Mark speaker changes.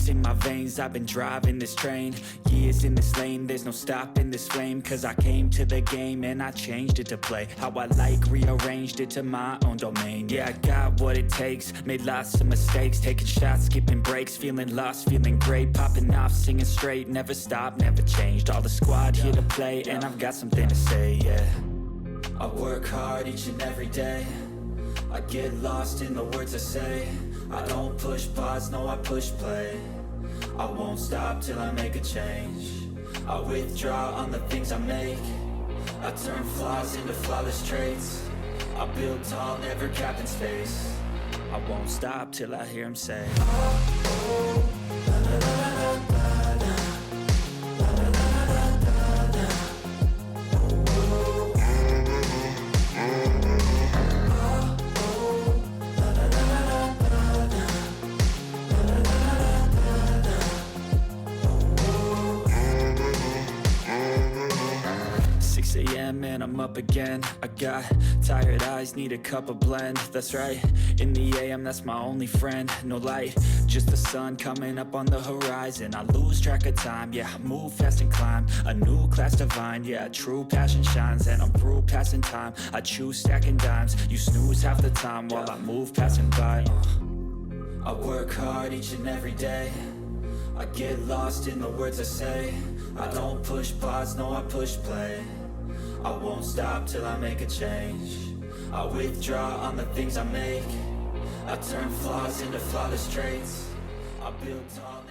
Speaker 1: ice in my veins, I've been driving this train. Years in this lane, there's no stopping this flame. Cause I came to the game and I changed it to play how I like, rearranged it to my own domain. Yeah, I got what it takes, made lots of mistakes, taking shots, skipping breaks, feeling lost, feeling great, popping off, singing straight, never stopped, never changed. All the squad here to play, and I've got something to say, yeah. I work hard each and every day, I get lost in the words I say. I don't push pause, no I push play. I won't stop till I make a change. I withdraw on the things I make. I turn flaws into flawless traits. I build tall, never capped in space. I won't stop till I hear him say, oh, oh, la, la, la, la, la, la. And I'm up again. I got tired eyes, need a cup of blend. That's right, in the AM, that's my only friend. No light, just the sun coming up on the horizon. I lose track of time, yeah, I move fast and climb a new class divine, yeah, true passion shines. And I'm through passing time, I choose stacking dimes. You snooze half the time while I move passing by. I work hard each and every day, I get lost in the words I say. I don't push pause, no I push play. I won't stop till I make a change. I withdraw on the things I make. I turn flaws into flawless traits. I build tall.